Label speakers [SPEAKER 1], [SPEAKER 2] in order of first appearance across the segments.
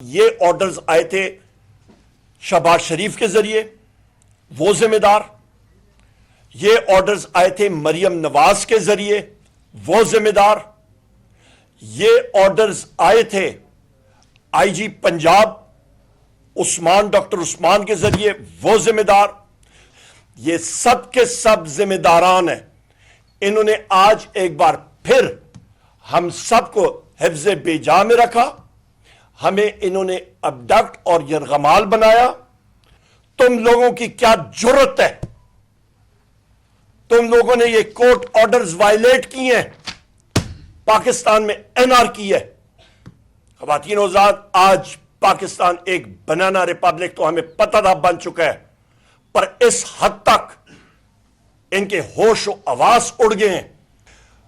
[SPEAKER 1] یہ آرڈرز آئے تھے شہباز شریف کے ذریعے، وہ ذمہ دار۔ یہ آرڈرز آئے تھے مریم نواز کے ذریعے، وہ ذمہ دار۔ یہ آرڈرز آئے تھے آئی جی پنجاب ڈاکٹر عثمان کے ذریعے، وہ ذمہ دار۔ یہ سب کے سب ذمہ داران ہیں۔ انہوں نے آج ایک بار پھر ہم سب کو حفظ بے جا میں رکھا، ہمیں انہوں نے ابڈکٹ اور یرغمال بنایا۔ تم لوگوں کی کیا جرت ہے؟ تم لوگوں نے یہ کورٹ آرڈرز وائلیٹ کی ہیں۔ پاکستان میں این آر کی ہے۔ خواتین و حضرات، آج پاکستان ایک بنانا ریپبلک تو ہمیں پتہ تھا بن چکا ہے، پر اس حد تک ان کے ہوش و حواس اڑ گئے ہیں۔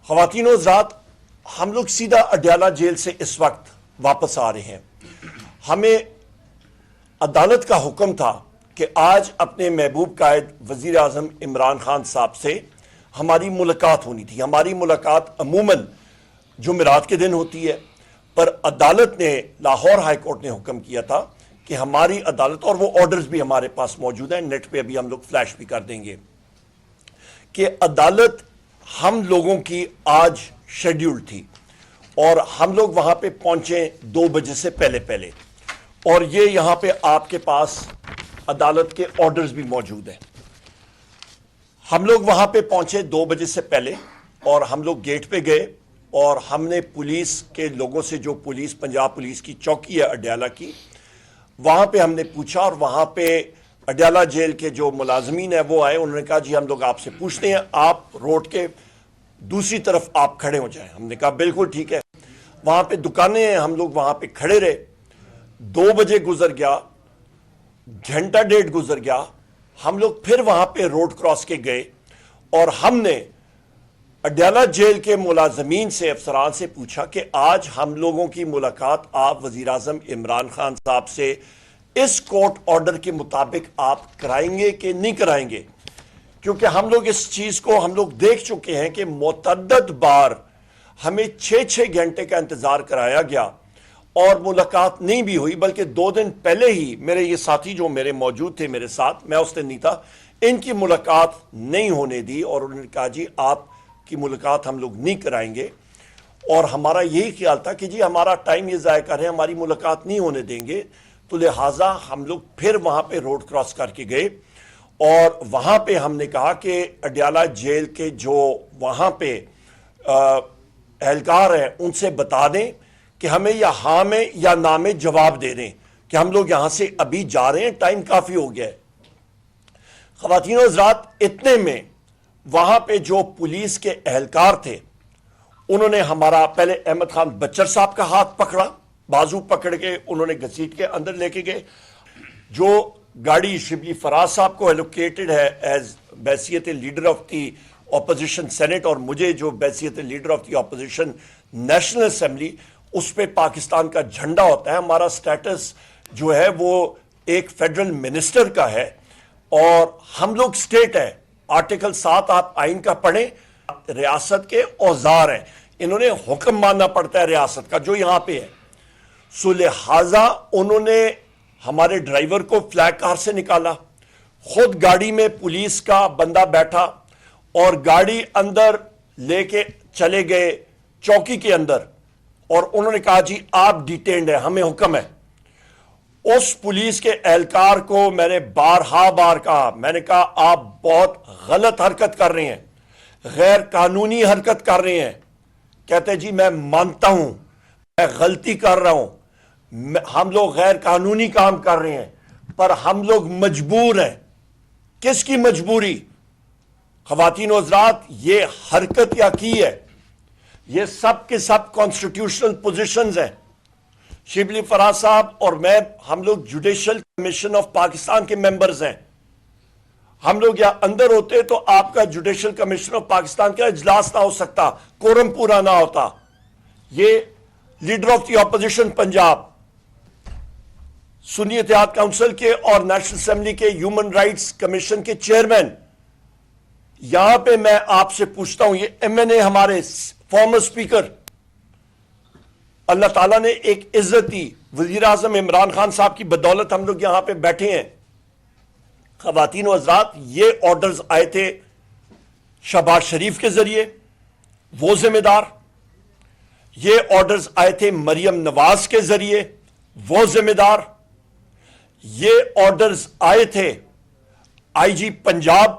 [SPEAKER 1] خواتین و حضرات، ہم لوگ سیدھا اڈیالہ جیل سے اس وقت واپس آ رہے ہیں۔ ہمیں عدالت کا حکم تھا کہ آج اپنے محبوب قائد وزیر اعظم عمران خان صاحب سے ہماری ملاقات ہونی تھی۔ ہماری ملاقات عموماً جمعرات کے دن ہوتی ہے، پر عدالت نے، لاہور ہائی کورٹ نے حکم کیا تھا کہ ہماری عدالت، اور وہ آرڈرز بھی ہمارے پاس موجود ہیں، نیٹ پہ ابھی ہم لوگ فلیش بھی کر دیں گے، کہ عدالت ہم لوگوں کی آج شیڈیول تھی اور ہم لوگ وہاں پہ پہنچے 2 بجے سے پہلے، اور یہ یہاں پہ آپ کے پاس عدالت کے آرڈرز بھی موجود ہیں۔ ہم لوگ وہاں پہ پہنچے 2 بجے سے پہلے، اور ہم لوگ گیٹ پہ گئے اور ہم نے پولیس کے لوگوں سے، جو پولیس پنجاب پولیس کی چوکی ہے اڈیالہ کی، وہاں پہ ہم نے پوچھا، اور وہاں پہ اڈیالہ جیل کے جو ملازمین ہیں وہ آئے۔ انہوں نے کہا جی ہم لوگ آپ سے پوچھتے ہیں، آپ روڈ کے دوسری طرف آپ کھڑے ہو جائیں۔ ہم نے کہا بالکل ٹھیک ہے۔ وہاں پہ دکانیں ہیں، ہم لوگ وہاں پہ کھڑے رہے۔ 2 بجے گزر گیا، گھنٹہ ڈیڑھ گزر گیا، ہم لوگ پھر وہاں پہ روڈ کراس کے گئے، اور ہم نے اڈیالہ جیل کے ملازمین سے، افسران سے پوچھا کہ آج ہم لوگوں کی ملاقات آپ وزیر اعظم عمران خان صاحب سے اس کورٹ آرڈر کے مطابق آپ کرائیں گے کہ نہیں کرائیں گے؟ کیونکہ ہم لوگ اس چیز کو ہم لوگ دیکھ چکے ہیں کہ متعدد بار ہمیں 6 گھنٹے کا انتظار کرایا گیا اور ملاقات نہیں بھی ہوئی، بلکہ 2 دن پہلے ہی میرے یہ ساتھی جو میرے موجود تھے میرے ساتھ، میں اس دن نہیں تھا، ان کی ملاقات نہیں ہونے دی، اور انہوں نے کہا جی آپ کی ملاقات ہم لوگ نہیں کرائیں گے۔ اور ہمارا یہی خیال تھا کہ جی ہمارا ٹائم یہ ضائع کر رہے ہیں، ہماری ملاقات نہیں ہونے دیں گے، تو لہٰذا ہم لوگ پھر وہاں پہ روڈ کراس کر کے گئے، اور وہاں پہ ہم نے کہا کہ اڈیالہ جیل کے جو وہاں پہ اہلکار ہیں ان سے بتا دیں کہ ہمیں یا ہاں میں یا نہ میں جواب دے دیں کہ ہم لوگ یہاں سے ابھی جا رہے ہیں، ٹائم کافی ہو گیا ہے۔ خواتین و حضرات، اتنے میں وہاں پہ جو پولیس کے اہلکار تھے انہوں نے ہمارا پہلے احمد خان بچر صاحب کا ہاتھ پکڑا، بازو پکڑ کے انہوں نے گھسیٹ کے اندر لے کے گئے۔ جو گاڑی شبلی فراز صاحب کو ایلوکیٹڈ ہے ایز بحیثیت leader of the opposition senate, اور مجھے جو بحیثیت leader of the opposition national assembly, اس پہ پاکستان کا جھنڈا ہوتا ہے۔ ہمارا سٹیٹس جو ہے وہ ایک فیڈرل منسٹر کا ہے، اور ہم لوگ سٹیٹ ہے۔ آرٹیکل 7 آپ آئین کا پڑھیں، ریاست کے اوزار ہیں، انہوں نے حکم ماننا پڑتا ہے ریاست کا جو یہاں پہ ہے۔ سو لہٰذا انہوں نے ہمارے ڈرائیور کو فلیگ کار سے نکالا، خود گاڑی میں پولیس کا بندہ بیٹھا، اور گاڑی اندر لے کے چلے گئے چوکی کے اندر، اور انہوں نے کہا جی آپ ڈیٹینڈ ہیں، ہمیں حکم ہے۔ اس پولیس کے اہلکار کو میں نے بار کہا، میں نے کہا آپ بہت غلط حرکت کر رہے ہیں، غیر قانونی حرکت کر رہے ہیں۔ کہتے جی میں مانتا ہوں میں غلطی کر رہا ہوں، ہم لوگ غیر قانونی کام کر رہے ہیں، پر ہم لوگ مجبور ہیں۔ کس کی مجبوری؟ خواتین و حضرات، یہ حرکت یا کی ہے، یہ سب کے سب کانسٹیٹیوشنل پوزیشنز ہیں۔ شبلی فراز صاحب اور میں، ہم لوگ جوڈیشل کمیشن آف پاکستان کے ممبرز ہیں۔ ہم لوگ یا اندر ہوتے تو آپ کا جوڈیشل کمیشن آف پاکستان کا اجلاس نہ ہو سکتا، کورم پورا نہ ہوتا۔ یہ leader of the opposition Punjab, Sunni Ittehad council کے اور نیشنل اسمبلی کے ہیومن رائٹس کمیشن کے چیئرمین، یہاں پہ میں آپ سے پوچھتا ہوں، یہ ایم این اے ہمارے فارمر اسپیکر اللہ تعالیٰ نے ایک عزت دی وزیر اعظم عمران خان صاحب کی بدولت ہم لوگ یہاں پہ بیٹھے ہیں. خواتین و حضرات، یہ آرڈرز آئے تھے شہباز شریف کے ذریعے، وہ ذمہ دار. یہ آرڈرز آئے تھے مریم نواز کے ذریعے، وہ ذمہ دار. یہ آرڈرز آئے تھے آئی جی پنجاب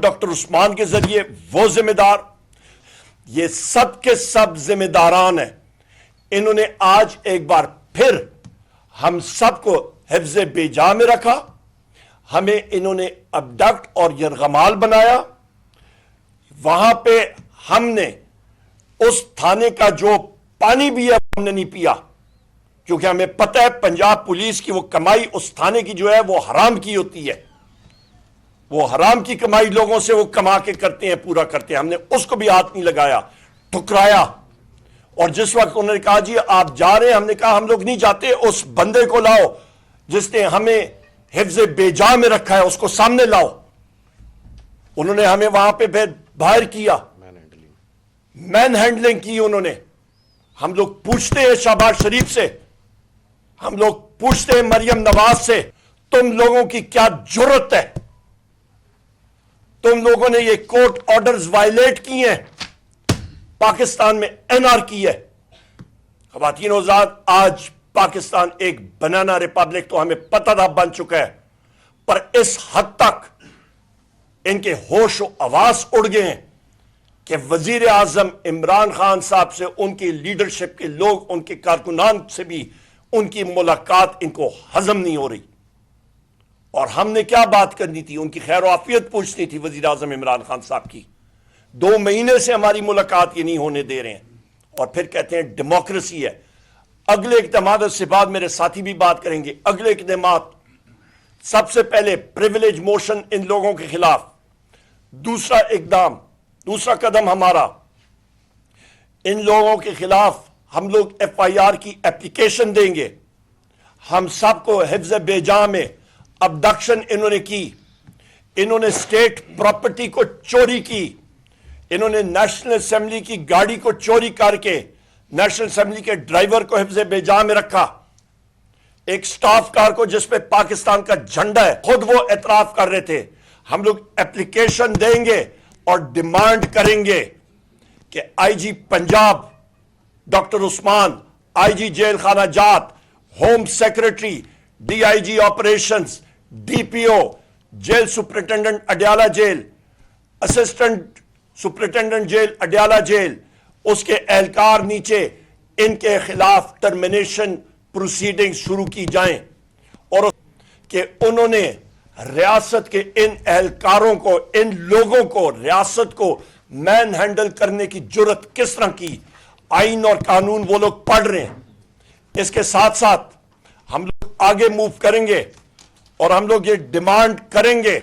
[SPEAKER 1] ڈاکٹر عثمان کے ذریعے، وہ ذمہ دار. یہ سب کے سب ذمہ داران ہیں. انہوں نے آج ایک بار پھر ہم سب کو حفظ بے جا میں رکھا. ہمیں انہوں نے ابڈکٹ اور یرغمال بنایا. وہاں پہ ہم نے اس تھانے کا جو پانی بھی ہے ہم نے نہیں پیا، کیونکہ ہمیں پتہ ہے پنجاب پولیس کی وہ کمائی اس تھانے کی جو ہے وہ حرام کی ہوتی ہے. وہ حرام کی کمائی لوگوں سے وہ کما کے کرتے ہیں، پورا کرتے ہیں. ہم نے اس کو بھی ہاتھ نہیں لگایا، ٹھکرایا. اور جس وقت انہوں نے کہا جی آپ جا رہے ہیں، ہم نے کہا ہم لوگ نہیں جاتے، اس بندے کو لاؤ جس نے ہمیں حفظ بے جا میں رکھا ہے، اس کو سامنے لاؤ. انہوں نے ہمیں وہاں پہ باہر کیا، مین ہینڈلنگ کی انہوں نے. ہم لوگ پوچھتے ہیں شہباز شریف سے، ہم لوگ پوچھتے ہیں مریم نواز سے، تم لوگوں کی کیا جرت ہے؟ تم لوگوں نے یہ کورٹ آرڈرز وائلیٹ کی ہیں. پاکستان میں این آر کی ہے. خواتین و حضرات، آج پاکستان ایک بنانا ریپبلک تو ہمیں پتہ تھا بن چکا ہے، پر اس حد تک ان کے ہوش و حواس اڑ گئے ہیں کہ وزیر اعظم عمران خان صاحب سے، ان کی لیڈرشپ کے لوگ، ان کے کارکنان سے بھی ان کی ملاقات ان کو ہضم نہیں ہو رہی. اور ہم نے کیا بات کرنی تھی؟ ان کی خیر و عافیت پوچھنی تھی وزیر اعظم عمران خان صاحب کی. 2 مہینے سے ہماری ملاقات یہ نہیں ہونے دے رہے ہیں، اور پھر کہتے ہیں ڈیموکریسی ہے. اگلے اقدامات سے بعد میرے ساتھی بھی بات کریں گے. اگلے اقدامات، سب سے پہلے پریویلیج موشن ان لوگوں کے خلاف. دوسرا قدم ہمارا، ان لوگوں کے خلاف ہم لوگ ایف آئی آر کی اپلیکیشن دیں گے. ہم سب کو حفظ بے جا میں ابڈکشن انہوں نے کی، انہوں نے اسٹیٹ پراپرٹی کو چوری کی، انہوں نے نیشنل اسمبلی کی گاڑی کو چوری کر کے نیشنل اسمبلی کے ڈرائیور کو حفظ بے جا میں رکھا. ایک سٹاف کار کو جس پہ پاکستان کا جھنڈا ہے، خود وہ اعتراف کر رہے تھے. ہم لوگ اپلیکیشن دیں گے اور ڈیمانڈ کریں گے کہ I G Punjab doctor Usman, I G جیل خانہ جات، home secretary, D I G operations, D P O, jail superintendent Adiala jail, assistant superintendent jail Adiala jail, اس کے اہلکار نیچے، ان کے خلاف ٹرمینیشن پروسیڈنگ شروع کی جائیں. اور کہ انہوں نے ریاست کے ان اہلکاروں کو، ان لوگوں کو، ریاست کو مین ہینڈل کرنے کی جرت کس طرح کی. آئین اور قانون وہ لوگ پڑھ رہے ہیں. اس کے ساتھ ساتھ ہم لوگ آگے موو کریں گے اور ہم لوگ یہ ڈیمانڈ کریں گے.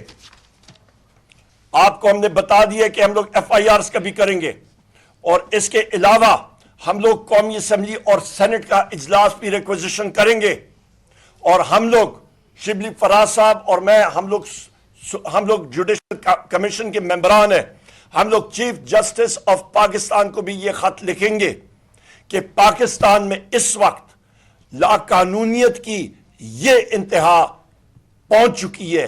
[SPEAKER 1] آپ کو ہم نے بتا دیا کہ ہم لوگ ایف آئی آرز کا بھی کریں گے، اور اس کے علاوہ ہم لوگ قومی اسمبلی اور سینٹ کا اجلاس بھی ریکویزیشن کریں گے. اور ہم لوگ شبلی فراز صاحب اور میں، ہم لوگ جوڈیشل کمیشن کے ممبران ہیں، ہم لوگ چیف جسٹس آف پاکستان کو بھی یہ خط لکھیں گے کہ پاکستان میں اس وقت لا قانونیت کی یہ انتہا پہنچ چکی ہے